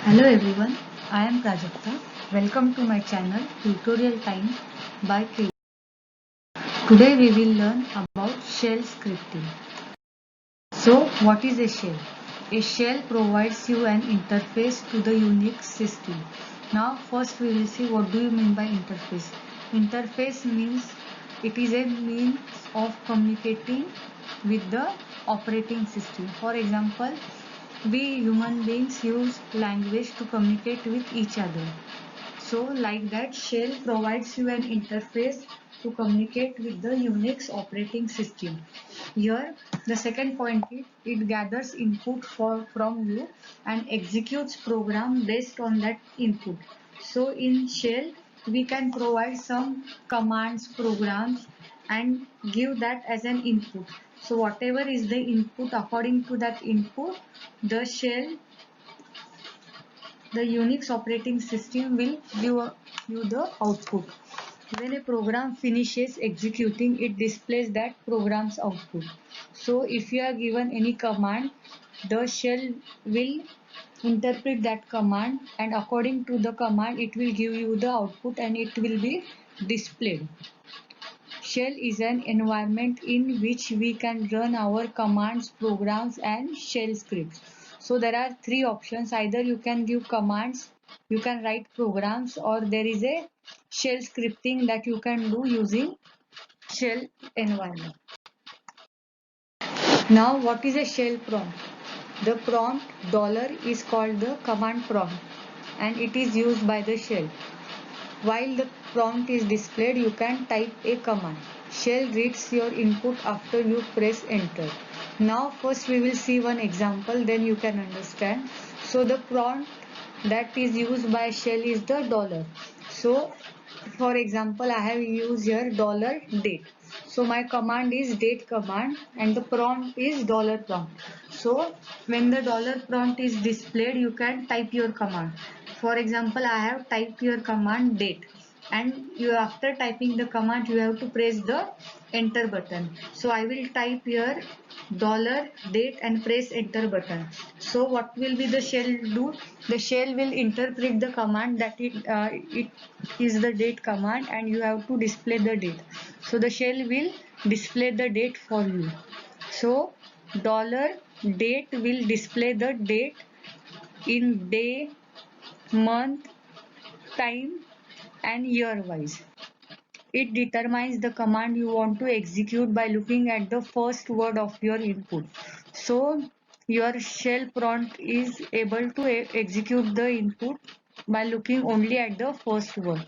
Hello everyone, I am Prajakta. Welcome to my channel Tutorial Time by K. Today we will learn about shell scripting. So what is a shell? A shell provides you an interface to the Unix system. Now first we will see what do you mean by interface. Interface means it is a means of communicating with the operating system. For example, we human beings use language to communicate with each other. So like that, shell provides you an interface to communicate with the Unix operating system. Here, the second point is it gathers input from you and executes program based on that input. So in shell, we can provide some commands, programs and give that as an input. So whatever is the input, according to that input, the Unix operating system will give you the output. When a program finishes executing, it displays that program's output. So if you are given any command, the shell will interpret that command, and according to the command it will give you the output and it will be displayed. Shell is an environment in which we can run our commands, programs and shell scripts. So there are three options. Either you can give commands, you can write programs, or there is a shell scripting that you can do using shell environment. Now what is a shell prompt? The prompt $is called the command prompt and it is used by the shell. While the prompt is displayed, you can type a command. Shell reads your input after you press enter. Now first we will see one example, then you can understand. So the prompt that is used by shell is the $. So for example, I have used here $date. So my command is date command and the prompt is $prompt. So when the $prompt is displayed, you can type your command. For example, I have typed your command date, and you after typing the command you have to press the enter button. So I will type here $date and press enter button. So what will be the shell do? The shell will interpret the command that it is the date command and you have to display the date. So the shell will display the date for you. So $date will display the date in day, month, time and year wise. It determines the command you want to execute by looking at the first word of your input. So your shell prompt is able to execute the input by looking only at the first word.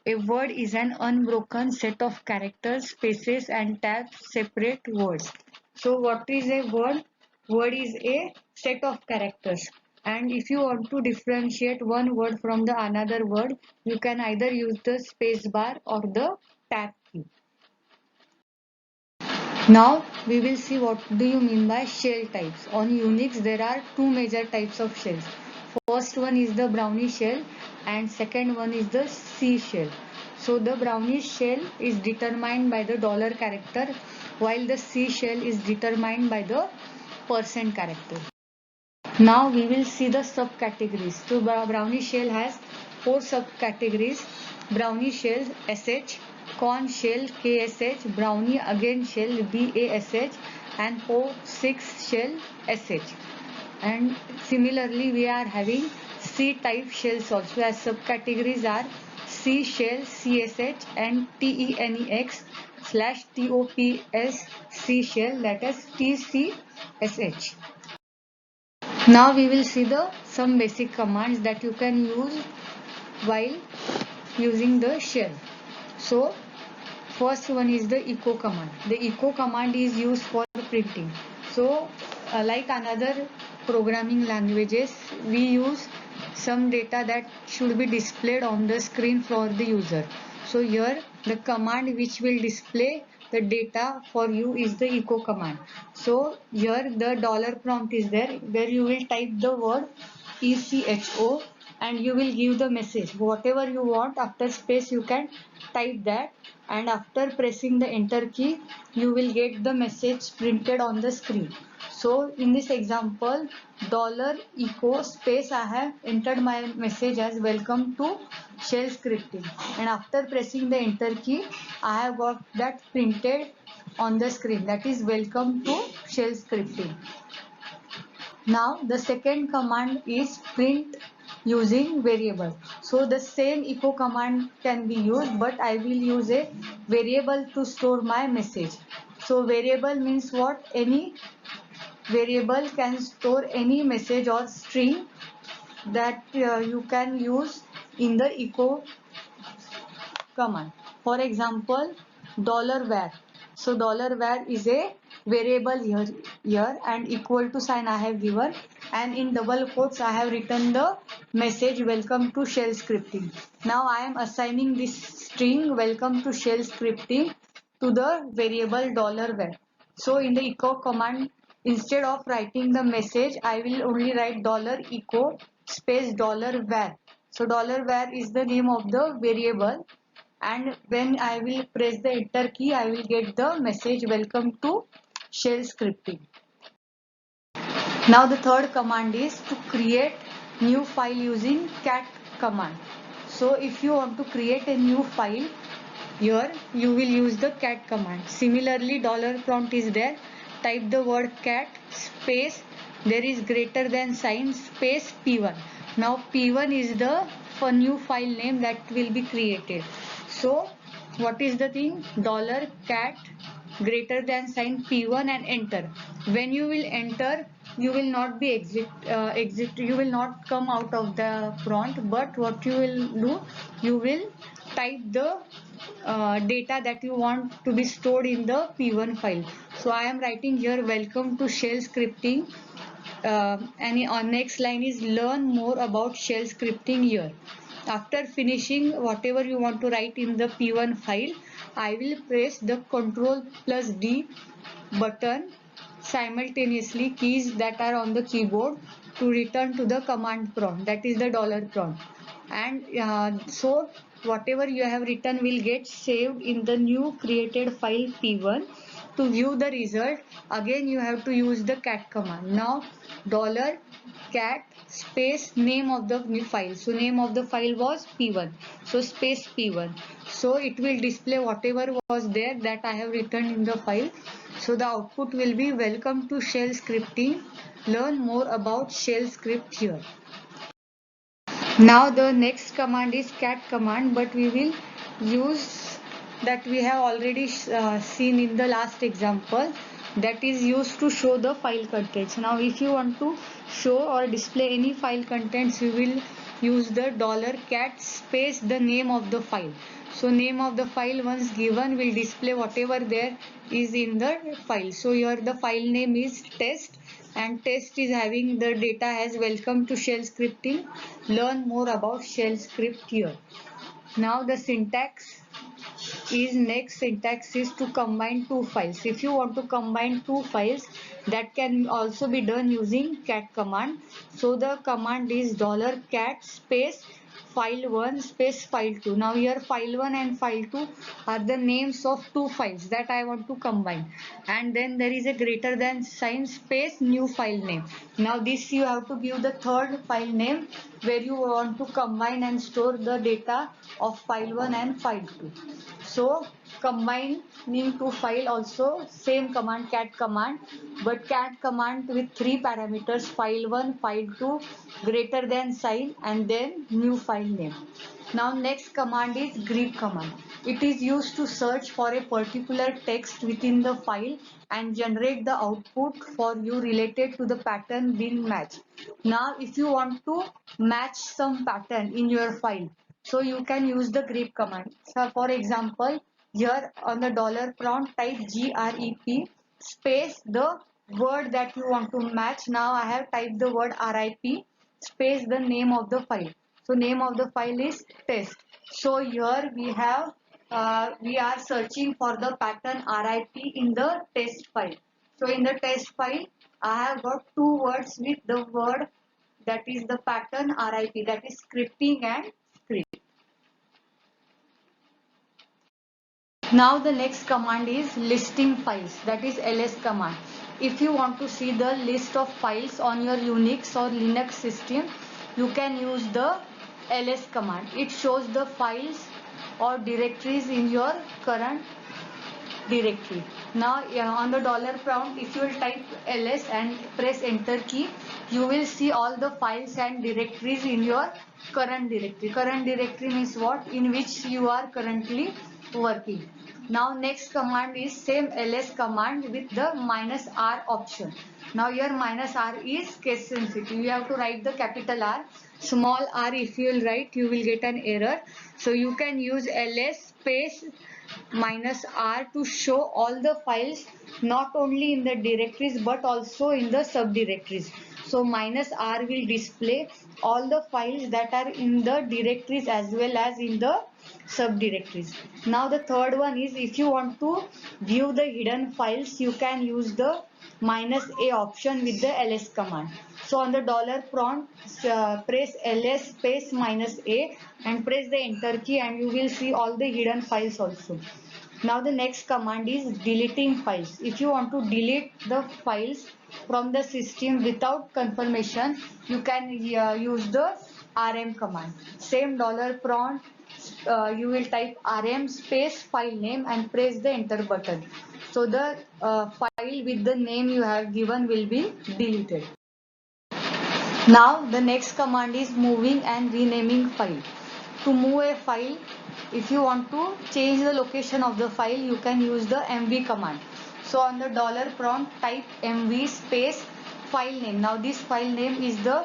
A word is an unbroken set of characters, spaces and tabs separate words. So what is a word? Word is a set of characters. And if you want to differentiate one word from the another word, you can either use the space bar or the tab key. Now we will see what do you mean by shell types. On Unix there are two major types of shells. First one is the brownish shell and second one is the C shell. So the brownish shell is determined by the dollar character while the C shell is determined by the % character. Now we will see the subcategories. So brownish shell has four subcategories: brownie shell SH, corn shell KSH, brownie again shell BASH and PO6 shell SH. And similarly we are having C type shells also, as subcategories are C shell CSH and TENEX/TOPS C shell, that is TCSH. Now we will see some basic commands that you can use while using the shell. So first one is the echo command. The echo command is used for printing. So like another programming languages, we use some data that should be displayed on the screen for the user. So here the command which will display the data for you is the echo command. So here the $prompt is there where you will type the word ECHO and you will give the message whatever you want. After space you can type that, and after pressing the enter key you will get the message printed on the screen. So in this example, $echo space I have entered my message as welcome to shell scripting, and after pressing the enter key I have got that printed on the screen, that is welcome to shell scripting. Now the second command is print using variable. So the same echo command can be used, but I will use a variable to store my message. So variable means what? Any variable can store any message or string that you can use in the echo command. For example, $var. So $var is a variable here and equal to sign I have given, and in double quotes I have written the message welcome to shell scripting. Now I am assigning this string welcome to shell scripting to the variable $var. So in the echo command, instead of writing the message, I will only write $echo space $var. So $var is the name of the variable, and when I will press the enter key I will get the message welcome to shell scripting. Now the third command is to create new file using cat command. So if you want to create a new file, here you will use the cat command. Similarly, $prompt is there. Type the word cat space, there is greater than sign space p1. Now p1 is the new file name that will be created. So what is the thing? $cat greater than sign p1 and enter. When you will enter, you will not be exit, you will not come out of the prompt, but what you will do, you will type the data that you want to be stored in the p1 file. So I am writing here welcome to shell scripting, and on next line is learn more about shell scripting here. After finishing whatever you want to write in the p1 file, I will press the Ctrl plus D button simultaneously, keys that are on the keyboard, to return to the command prompt, that is the $prompt, and so whatever you have written will get saved in the new created file p1. To view the result, again you have to use the cat command. Now $cat space name of the new file, so name of the file was p1, so space p1, so it will display whatever was there that I have written in the file. So the output will be welcome to shell scripting, learn more about shell script here. Now the next command is cat command, but we will use that we have already seen in the last example, that is used to show the file contents. Now if you want to show or display any file contents, you will use the $cat space the name of the file. So name of the file once given will display whatever there is in the file. So here the file name is test, and test is having the data as welcome to shell scripting, learn more about shell script here. Now the syntax is to combine two files. If you want to combine two files, that can also be done using cat command. So the command is $cat space file1 space file2. Now here file1 and file2 are the names of two files that I want to combine, and then there is a greater than sign space new file name. Now this you have to give the third file name where you want to combine and store the data of file1 and file2. So combining two file also same command cat command, but cat command with three parameters: file1, file2, greater than sign, and then new file name. Now next command is grep command. It is used to search for a particular text within the file and generate the output for you related to the pattern being matched. Now if you want to match some pattern in your file, so you can use the grep command. So for example, here on the $prompt type grep space the word that you want to match. Now I have typed the word RIP space the name of the file. So name of the file is test. So here we are searching for the pattern RIP in the test file. So in the test file I have got two words with the word that is the pattern RIP, that is scripting and script. Now the next command is listing files, that is ls command. if you want to see the list of files on your Unix or Linux system, you can use the ls command. It shows the files or directories in your current directory. Now on the dollar prompt, if you will type ls and press enter key, you will see all the files and directories in your current directory. Current directory means what? In which you are currently working. Now next command is same ls command with the -r option. Now your -r is case sensitive. You have to write the capital R. Small r if you will write, you will get an error. So you can use ls space -r to show all the files, not only in the directories but also in the subdirectories. So -r will display all the files that are in the directories as well as in the subdirectories. Now the third one is, if you want to view the hidden files, you can use the -a option with the ls command. So on the dollar prompt, press ls space -a and press the enter key, and you will see all the hidden files also. Now the next command is deleting files. If you want to delete the files from the system without confirmation, you can use the rm command. Same dollar prompt, you will type rm space file name and press the enter button. So the file with the name you have given will be deleted. Now the next command is moving and renaming file. To move a file, if you want to change the location of the file, you can use the mv command. So on the dollar prompt, type mv space file name. Now this file name is the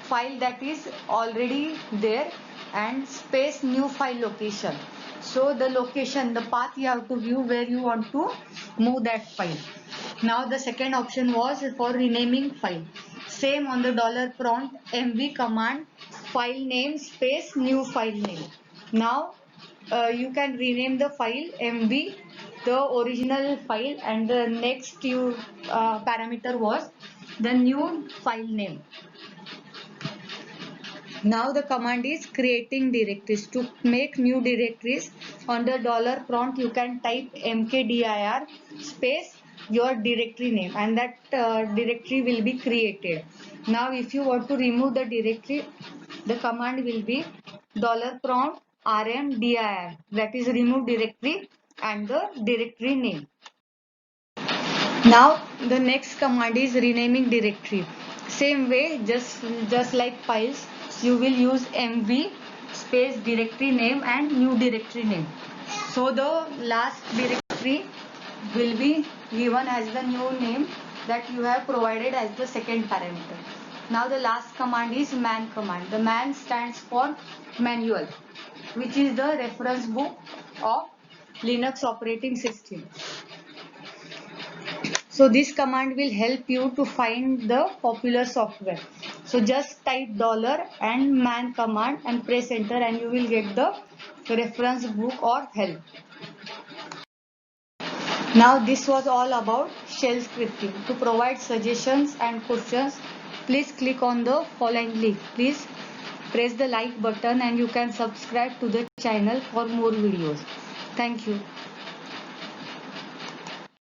file that is already there, and space new file location. So the location, the path you have to view where you want to move that file. Now the second option was for renaming file. Same on the dollar prompt, mv command file name space new file name. Now you can rename the file mv, the original file, and the next parameter was the new file name. Now the command is creating directories. To make new directories, on the dollar prompt you can type mkdir space your directory name, and that directory will be created. Now if you want to remove the directory, the command will be dollar prompt rmdir, that is remove directory and the directory name. Now the next command is renaming directory. Same way, just like files, you will use mv space directory name and new directory name. So the last directory will be given as the new name that you have provided as the second parameter. Now the last command is man command. The man stands for manual, which is the reference book of Linux operating system. So this command will help you to find the popular software. So just type dollar and man command and press enter, and you will get the reference book or help. Now this was all about shell scripting. To provide suggestions and questions, please click on the following link. Please press the like button, and you can subscribe to the channel for more videos. Thank you.